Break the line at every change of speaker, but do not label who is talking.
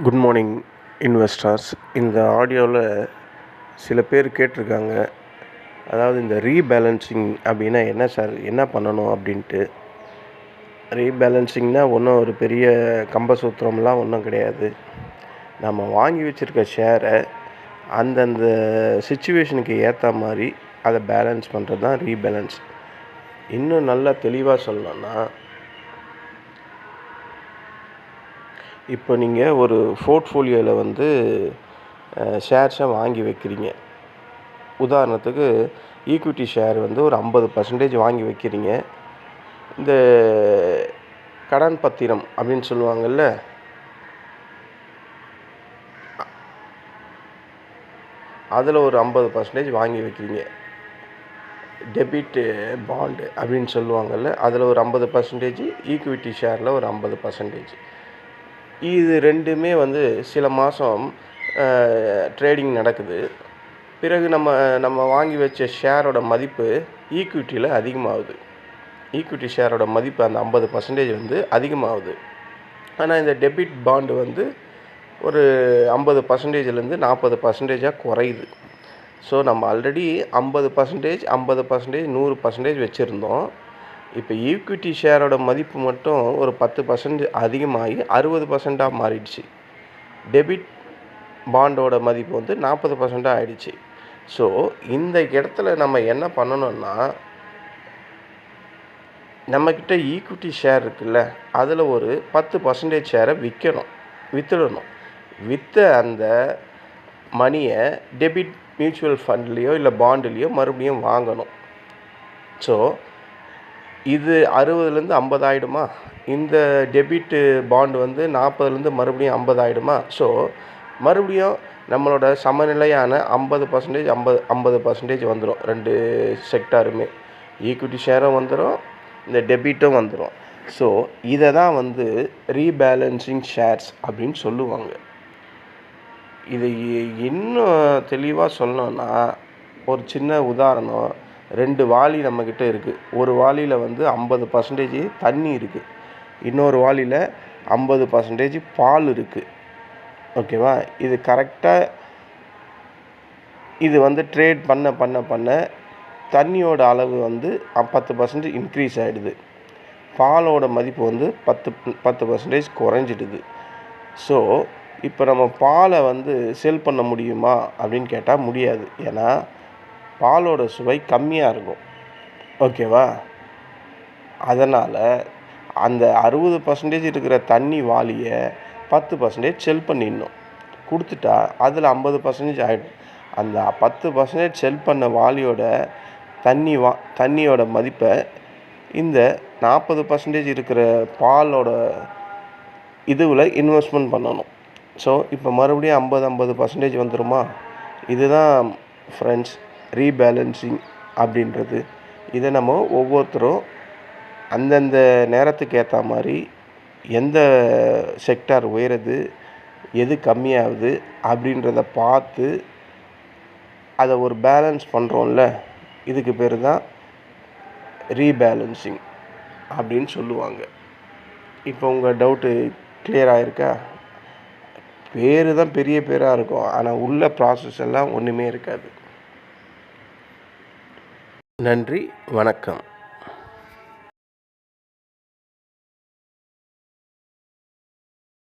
Good morning investors. இந்த ஆடியோவில் சில பேர் கேட்டிருக்காங்க, அதாவது இந்த ரீபேலன்சிங் அப்படின்னா என்ன சார், என்ன பண்ணணும் அப்படின்ட்டு. ரீபேலன்சிங்னால் ஒன்றும் ஒரு பெரிய கம்பசூத்திரம்லாம் ஒன்றும் கிடையாது. நம்ம வாங்கி வச்சுருக்க ஷேரை அந்தந்த சுச்சுவேஷனுக்கு ஏற்ற மாதிரி அதை பேலன்ஸ் பண்ணுறது தான் ரீபேலன்ஸ். இன்னும் நல்லா தெளிவாக சொல்லணும்னா, இப்போ நீங்கள் ஒரு போர்ட்ஃபோலியோவில் ஷேர்ஸை வாங்கி வைக்கிறீங்க. உதாரணத்துக்கு ஈக்விட்டி ஷேர் ஒரு 50% வாங்கி வைக்கிறீங்க. இந்த கடன் பத்திரம் அப்படின்னு சொல்லுவாங்கள்ல, அதில் ஒரு 50% வாங்கி வைக்கிறீங்க. டெபிட் பாண்டு அப்படின்னு சொல்லுவாங்கள்ல, அதில் ஒரு 50%, ஈக்விட்டி ஷேரில் ஒரு 50%. இது ரெண்டுமே சில மாதம் ட்ரேடிங் நடக்குது. பிறகு நம்ம வாங்கி வச்ச ஷேரோட மதிப்பு ஈக்விட்டியில் அதிகமாகுது. ஈக்விட்டி ஷேரோட மதிப்பு அந்த 50% அதிகமாகுது. ஆனால் இந்த டெபிட் பாண்டு ஒரு 50%லேருந்து 40%ஆக குறையுது. ஸோ நம்ம ஆல்ரெடி 50%, 50%, 100% வச்சுருந்தோம். இப்போ ஈக்விட்டி ஷேரோட மதிப்பு மட்டும் ஒரு 10% அதிகமாகி 60%ஆக மாறிடுச்சு. டெபிட் பாண்டோட மதிப்பு 40% ஆகிடுச்சு. ஸோ இந்த இடத்துல நம்ம என்ன பண்ணணும்னா, நம்மக்கிட்ட ஈக்விட்டி ஷேர் இருக்குல்ல, அதில் ஒரு 10% ஷேரை விற்றுடணும். விற்ற அந்த மணியை டெபிட் மியூச்சுவல் ஃபண்ட்லேயோ இல்லை பாண்டுலேயோ மறுபடியும் வாங்கணும். ஸோ இது 60லேருந்து 50 ஆகிடுமா? இந்த டெபிட்டு பாண்டு 40லேருந்து மறுபடியும் 50 ஆகிடுமா? ஸோ மறுபடியும் நம்மளோட சமநிலையான 50%, 50% வந்துடும். ரெண்டு செக்டாருமே, ஈக்விட்டி ஷேரும் வந்துடும், இந்த டெபிட்டும் வந்துடும். ஸோ இதை தான் ரீபேலன்சிங் ஷேர்ஸ் அப்படின்னு சொல்லுவாங்க. இது இன்னும் தெளிவாக சொல்லணுன்னா, ஒரு சின்ன உதாரணம். 2 வாளி நம்மக்கிட்ட இருக்குது. ஒரு வாளியில் 50% தண்ணி இருக்குது, இன்னொரு வாளியில் 50% பால் இருக்குது. ஓகேவா? இது கரெக்டாக இது ட்ரேட் பண்ண தண்ணியோட அளவு 10% இன்க்ரீஸ் ஆகிடுது. பாலோட மதிப்பு 10% குறைஞ்சிடுது. ஸோ இப்போ நம்ம பாலை செல் பண்ண முடியுமா அப்படின்னு கேட்டால் முடியாது. ஏன்னா பாலோட சுவை கம்மியாக இருக்கும். ஓகேவா? அதனால் அந்த 60% இருக்கிற தண்ணி வாளியை 10% செல் பண்ணிடணும். கொடுத்துட்டா அதில் 50% ஆகிடும். அந்த 10% செல் பண்ண வாளியோட தண்ணியோட மதிப்பை இந்த 40% இருக்கிற பாலோட இதுவில் இன்வெஸ்ட்மெண்ட் பண்ணணும். ஸோ இப்போ மறுபடியும் 50% வந்துடுமா? இதுதான் ஃப்ரெண்ட்ஸ் ரீபேலன்சிங் அப்படின்றது. இதை நம்ம ஒவ்வொருத்தரும் அந்தந்த நேரத்துக்கு ஏற்ற மாதிரி எந்த செக்டார் உயருது, எது கம்மியாகுது அப்படின்றத பார்த்து அதை ஒரு பேலன்ஸ் பண்ணுறோம்ல, இதுக்கு பேர் தான் ரீபேலன்சிங் அப்படின்னு சொல்லுவாங்க. இப்போ உங்கள் டவுட்டு கிளியர் ஆகிருக்கா? பேர் தான் பெரிய பேராக இருக்கும், ஆனால் உள்ள ப்ராசஸ் எல்லாம் ஒன்றுமே இருக்காது. நன்றி, வணக்கம்.